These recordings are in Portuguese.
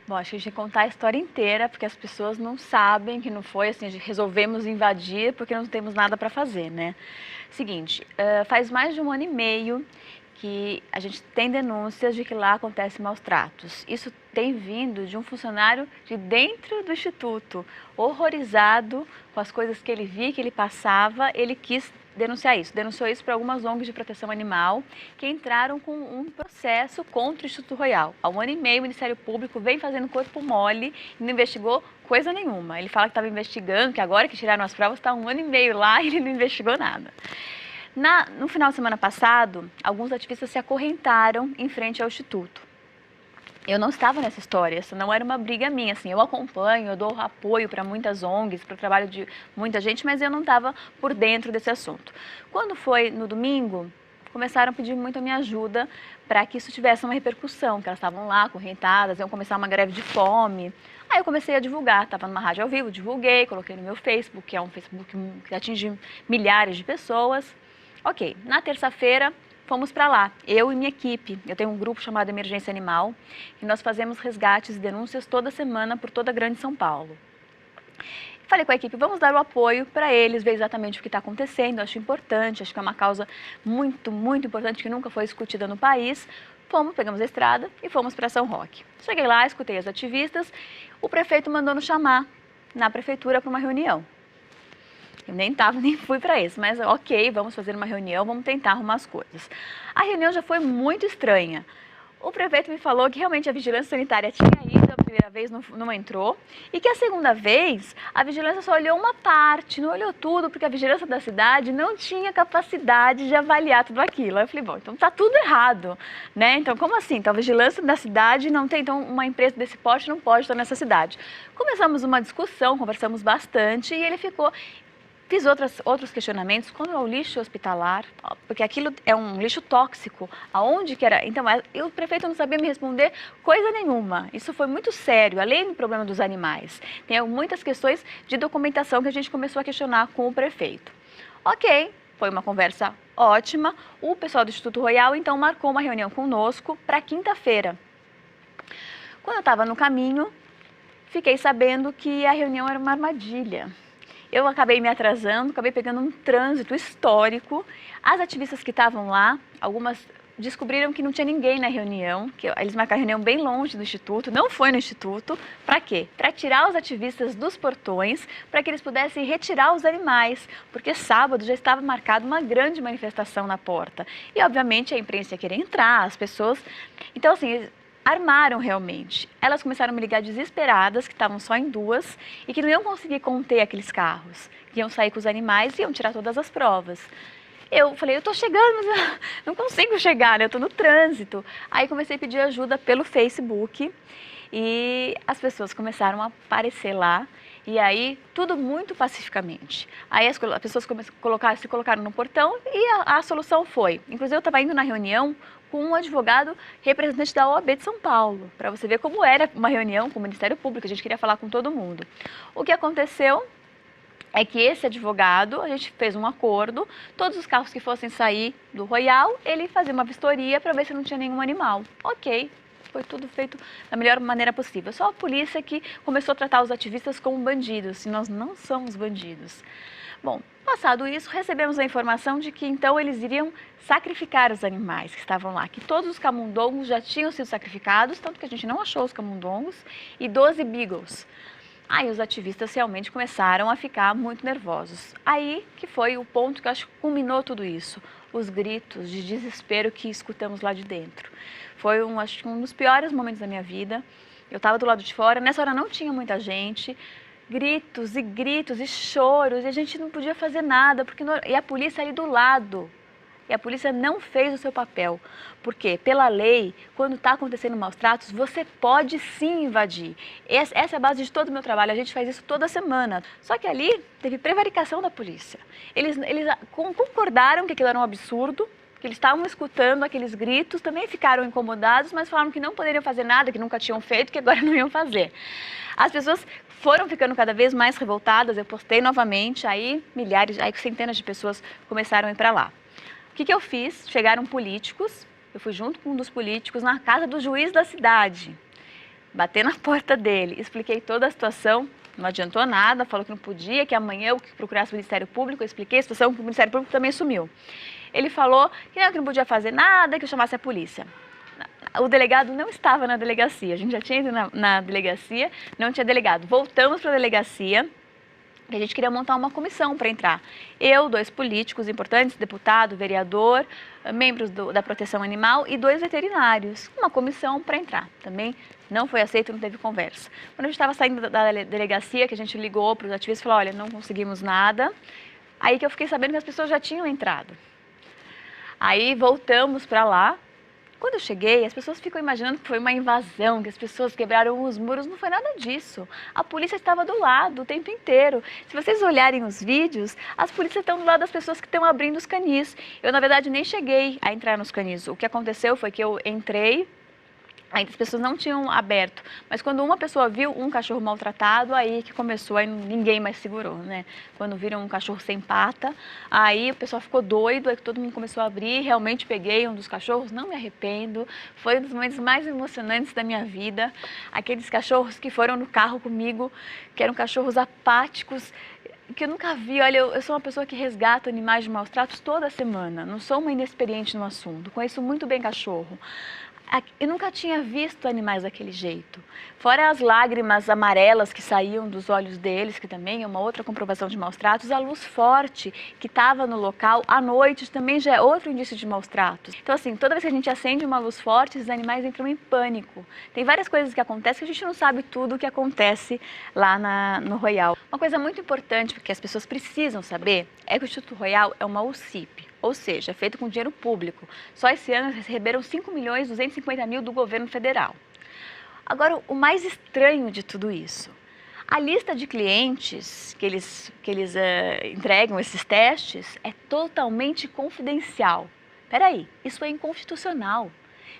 Bom, acho que a gente tem que contar a história inteira, porque as pessoas não sabem que não foi assim, resolvemos invadir porque não temos nada para fazer, né? Seguinte, faz mais de 1 ano e meio que a gente tem denúncias de que lá acontecem maus tratos. Isso tem vindo de um funcionário de dentro do Instituto, horrorizado com as coisas que ele via, que ele passava, ele quis denunciar isso. Denunciou isso para algumas ONGs de proteção animal que entraram com um processo contra o Instituto Royal. Há 1 ano e meio o Ministério Público vem fazendo corpo mole e não investigou coisa nenhuma. Ele fala que estava investigando, que agora que tiraram as provas está 1 ano e meio lá e ele não investigou nada. No final de semana passado, alguns ativistas se acorrentaram em frente ao Instituto. Eu não estava nessa história, essa não era uma briga minha, assim, eu acompanho, eu dou apoio para muitas ONGs, para o trabalho de muita gente, mas eu não estava por dentro desse assunto. Quando foi no domingo, começaram a pedir muito a minha ajuda para que isso tivesse uma repercussão, que elas estavam lá acorrentadas, iam começar uma greve de fome. Aí eu comecei a divulgar, estava numa rádio ao vivo, divulguei, coloquei no meu Facebook, que é um Facebook que atinge milhares de pessoas. Ok, na terça-feira fomos para lá, eu e minha equipe. Eu tenho um grupo chamado Emergência Animal, e nós fazemos resgates e denúncias toda semana por toda a Grande São Paulo. Falei com a equipe, vamos dar o apoio para eles, ver exatamente o que está acontecendo, acho importante, acho que é uma causa muito, muito importante que nunca foi discutida no país. Pegamos a estrada e fomos para São Roque. Cheguei lá, escutei as ativistas, o prefeito mandou nos chamar na prefeitura para uma reunião. Eu nem fui para isso, mas ok, vamos fazer uma reunião, vamos tentar arrumar as coisas. A reunião já foi muito estranha. O prefeito me falou que realmente a vigilância sanitária tinha ido a primeira vez, não entrou, e que a segunda vez a vigilância só olhou uma parte, não olhou tudo, porque a vigilância da cidade não tinha capacidade de avaliar tudo aquilo. Aí eu falei, bom, então tá tudo errado, né? Então como assim? Então a vigilância da cidade não tem, então uma empresa desse porte não pode estar nessa cidade. Começamos uma discussão, conversamos bastante e ele ficou... Fiz outros questionamentos, quando é o lixo hospitalar, porque aquilo é um lixo tóxico, aonde que era? Então, o prefeito não sabia me responder coisa nenhuma. Isso foi muito sério, além do problema dos animais. Tem muitas questões de documentação que a gente começou a questionar com o prefeito. Ok, foi uma conversa ótima. O pessoal do Instituto Royal, então, marcou uma reunião conosco para quinta-feira. Quando eu estava no caminho, fiquei sabendo que a reunião era uma armadilha. Eu acabei me atrasando, acabei pegando um trânsito histórico. As ativistas que estavam lá, algumas descobriram que não tinha ninguém na reunião, que eles marcaram a reunião bem longe do Instituto, não foi no Instituto. Para quê? Para tirar os ativistas dos portões, para que eles pudessem retirar os animais, porque sábado já estava marcada uma grande manifestação na porta. E, obviamente, a imprensa ia querer entrar, as pessoas... Então, assim... armaram realmente. Elas começaram a me ligar desesperadas, que estavam só em duas, e que não iam conseguir conter aqueles carros, que iam sair com os animais e iam tirar todas as provas. Eu falei, eu tô chegando, mas eu não consigo chegar, né? Eu tô no trânsito. Aí comecei a pedir ajuda pelo Facebook, e as pessoas começaram a aparecer lá, e aí tudo muito pacificamente. Aí as pessoas se colocaram no portão e a solução foi, inclusive eu estava indo na reunião com um advogado representante da OAB de São Paulo, para você ver como era uma reunião com o Ministério Público, a gente queria falar com todo mundo. O que aconteceu é que esse advogado, a gente fez um acordo, todos os carros que fossem sair do Royal, ele fazia uma vistoria para ver se não tinha nenhum animal. Ok, foi tudo feito da melhor maneira possível. Só a polícia que começou a tratar os ativistas como bandidos, e nós não somos bandidos. Bom, passado isso, recebemos a informação de que então eles iriam sacrificar os animais que estavam lá, que todos os camundongos já tinham sido sacrificados, tanto que a gente não achou os camundongos, e 12 beagles. Aí os ativistas realmente começaram a ficar muito nervosos. Aí que foi o ponto que eu acho que culminou tudo isso, os gritos de desespero que escutamos lá de dentro. Foi acho que um dos piores momentos da minha vida. Eu estava do lado de fora, nessa hora não tinha muita gente, gritos e choros, e a gente não podia fazer nada, e a polícia ali do lado. E a polícia não fez o seu papel. Porque, pela lei, quando está acontecendo maus tratos, você pode sim invadir. Essa é a base de todo o meu trabalho, a gente faz isso toda semana. Só que ali teve prevaricação da polícia. Eles concordaram que aquilo era um absurdo, que eles estavam escutando aqueles gritos, também ficaram incomodados, mas falaram que não poderiam fazer nada, que nunca tinham feito, que agora não iam fazer. As pessoas foram ficando cada vez mais revoltadas, eu postei novamente, aí centenas de pessoas começaram a ir para lá. O que eu fiz? Chegaram políticos, eu fui junto com um dos políticos na casa do juiz da cidade. bater na porta dele, expliquei toda a situação, não adiantou nada, falou que não podia, que amanhã eu procurasse o Ministério Público, eu expliquei a situação, que o Ministério Público também sumiu. Ele falou que não podia fazer nada, que eu chamasse a polícia. O delegado não estava na delegacia, a gente já tinha ido na delegacia, não tinha delegado. Voltamos para a delegacia, a gente queria montar uma comissão para entrar. Eu, 2 políticos importantes, deputado, vereador, membros da proteção animal e 2 veterinários. Uma comissão para entrar. Também não foi aceito, não teve conversa. Quando a gente estava saindo da delegacia, que a gente ligou para os ativistas e falou, olha, não conseguimos nada. Aí que eu fiquei sabendo que as pessoas já tinham entrado. Aí voltamos para lá. Quando eu cheguei, as pessoas ficam imaginando que foi uma invasão, que as pessoas quebraram os muros. Não foi nada disso. A polícia estava do lado o tempo inteiro. Se vocês olharem os vídeos, as polícias estão do lado das pessoas que estão abrindo os canis. Eu, na verdade, nem cheguei a entrar nos canis. O que aconteceu foi que eu entrei, ainda as pessoas não tinham aberto, mas quando uma pessoa viu um cachorro maltratado, aí que começou, aí ninguém mais segurou, né? Quando viram um cachorro sem pata, aí o pessoal ficou doido, aí todo mundo começou a abrir, realmente peguei um dos cachorros, não me arrependo, foi um dos momentos mais emocionantes da minha vida, aqueles cachorros que foram no carro comigo, que eram cachorros apáticos, que eu nunca vi. Olha, eu sou uma pessoa que resgata animais de maus tratos toda semana, não sou uma inexperiente no assunto, conheço muito bem cachorro. Eu nunca tinha visto animais daquele jeito. Fora as lágrimas amarelas que saíam dos olhos deles, que também é uma outra comprovação de maus tratos, a luz forte que estava no local à noite também já é outro indício de maus tratos. Então, assim, toda vez que a gente acende uma luz forte, esses animais entram em pânico. Tem várias coisas que acontecem que a gente não sabe tudo o que acontece lá no Royal. Uma coisa muito importante, porque as pessoas precisam saber, é que o Instituto Royal é uma UCIP. Ou seja, é feito com dinheiro público. Só esse ano receberam 5.250.000 do governo federal. Agora, o mais estranho de tudo isso, a lista de clientes que eles entregam esses testes é totalmente confidencial. Peraí, isso é inconstitucional.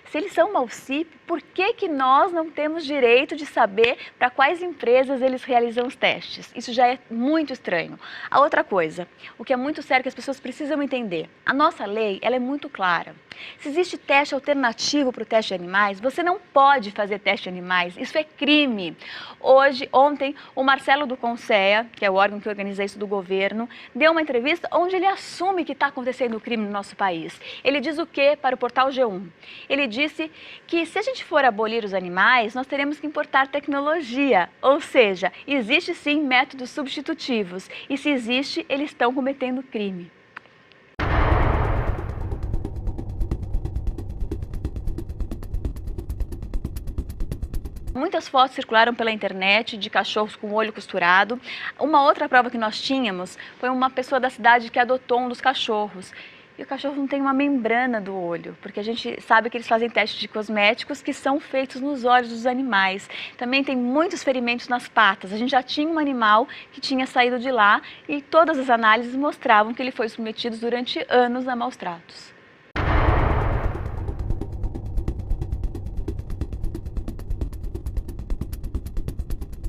Se eles são uma UCIP, por que nós não temos direito de saber para quais empresas eles realizam os testes? Isso já é muito estranho. A outra coisa, o que é muito sério que as pessoas precisam entender, a nossa lei ela é muito clara. Se existe teste alternativo para o teste de animais, você não pode fazer teste de animais, isso é crime. Ontem, o Marcelo do Conceia, que é o órgão que organiza isso do governo, deu uma entrevista onde ele assume que está acontecendo crime no nosso país. Ele diz o quê para o portal G1? Ele disse que se a gente for abolir os animais, nós teremos que importar tecnologia, ou seja, existe sim métodos substitutivos e se existe, eles estão cometendo crime. Muitas fotos circularam pela internet de cachorros com o olho costurado. Uma outra prova que nós tínhamos foi uma pessoa da cidade que adotou um dos cachorros. E o cachorro não tem uma membrana do olho, porque a gente sabe que eles fazem testes de cosméticos que são feitos nos olhos dos animais. Também tem muitos ferimentos nas patas. A gente já tinha um animal que tinha saído de lá e todas as análises mostravam que ele foi submetido durante anos a maus tratos.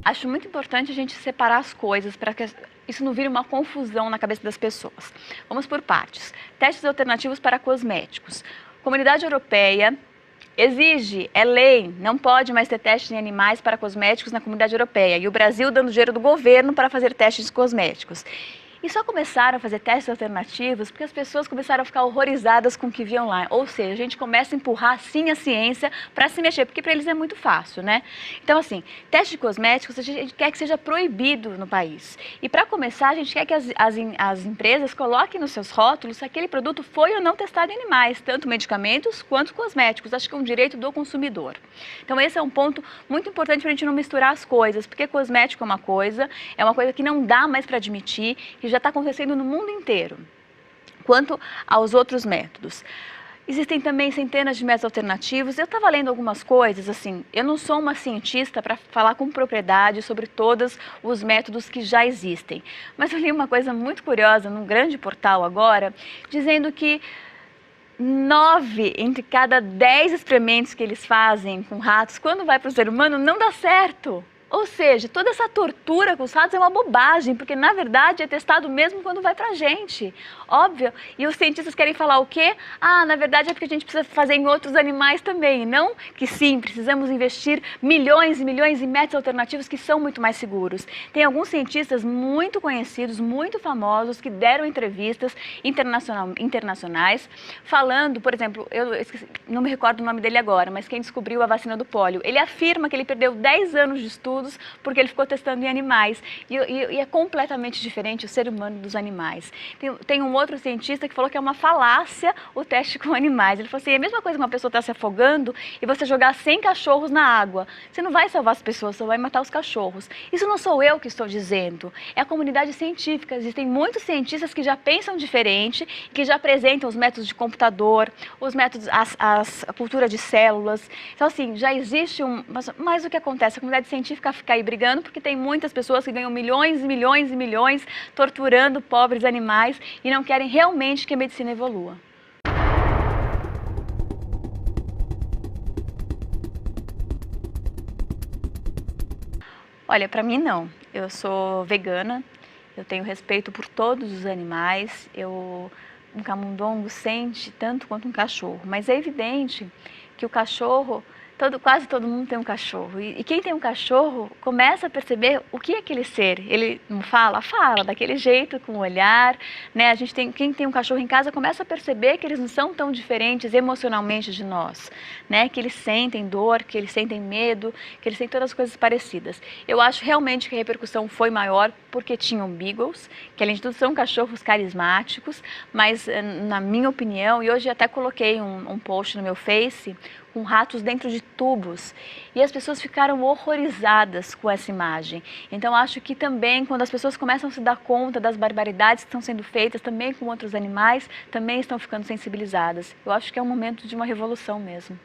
Acho muito importante a gente separar as coisas para que isso não vire uma confusão na cabeça das pessoas. Vamos por partes. Testes alternativos para cosméticos. Comunidade Europeia exige, é lei, não pode mais ter testes em animais para cosméticos na Comunidade Europeia. E o Brasil dando dinheiro do governo para fazer testes cosméticos. E só começaram a fazer testes alternativos porque as pessoas começaram a ficar horrorizadas com o que viam lá. Ou seja, a gente começa a empurrar sim a ciência para se mexer, porque para eles é muito fácil, né? Então, assim, teste de cosméticos a gente quer que seja proibido no país. E para começar, a gente quer que as empresas coloquem nos seus rótulos se aquele produto foi ou não testado em animais, tanto medicamentos quanto cosméticos. Acho que é um direito do consumidor. Então, esse é um ponto muito importante para a gente não misturar as coisas, porque cosmético é uma coisa que não dá mais para admitir, que já está acontecendo no mundo inteiro. Quanto aos outros métodos, existem também centenas de métodos alternativos. Eu estava lendo algumas coisas, assim, eu não sou uma cientista para falar com propriedade sobre todos os métodos que já existem, mas eu li uma coisa muito curiosa num grande portal agora, dizendo que 9 entre cada 10 experimentos que eles fazem com ratos, quando vai para o ser humano, não dá certo. Ou seja, toda essa tortura com os ratos é uma bobagem, porque na verdade é testado mesmo quando vai pra gente. Óbvio. E os cientistas querem falar o quê? Ah, na verdade é porque a gente precisa fazer em outros animais também. Não que sim, precisamos investir milhões e milhões em métodos alternativos que são muito mais seguros. Tem alguns cientistas muito conhecidos, muito famosos, que deram entrevistas internacionais falando, por exemplo, eu não me recordo o nome dele agora, mas quem descobriu a vacina do pólio, ele afirma que ele perdeu 10 anos de estudos porque ele ficou testando em animais. E é completamente diferente o ser humano dos animais. Tem um outro cientista que falou que é uma falácia o teste com animais. Ele falou assim, é a mesma coisa que uma pessoa está se afogando e você jogar 100 cachorros na água. Você não vai salvar as pessoas, você vai matar os cachorros. Isso não sou eu que estou dizendo, é a comunidade científica. Existem muitos cientistas que já pensam diferente, que já apresentam os métodos de computador, os métodos, a cultura de células. Então, assim, já existe mas o que acontece? A comunidade científica fica aí brigando porque tem muitas pessoas que ganham milhões e milhões e milhões torturando pobres animais e não querem realmente que a medicina evolua. Olha, para mim não. Eu sou vegana, eu tenho respeito por todos os animais, um camundongo sente tanto quanto um cachorro, mas é evidente que o cachorro, quase todo mundo tem um cachorro, e quem tem um cachorro começa a perceber o que é aquele ser. Ele não fala? Fala, daquele jeito, com o olhar, né? Quem tem um cachorro em casa começa a perceber que eles não são tão diferentes emocionalmente de nós, né? Que eles sentem dor, que eles sentem medo, que eles têm todas as coisas parecidas. Eu acho realmente que a repercussão foi maior porque tinham beagles, que além de tudo são cachorros carismáticos, mas na minha opinião, e hoje até coloquei um post no meu Face, com ratos dentro de tubos, e as pessoas ficaram horrorizadas com essa imagem. Então acho que também quando as pessoas começam a se dar conta das barbaridades que estão sendo feitas também com outros animais, também estão ficando sensibilizadas. Eu acho que é um momento de uma revolução mesmo.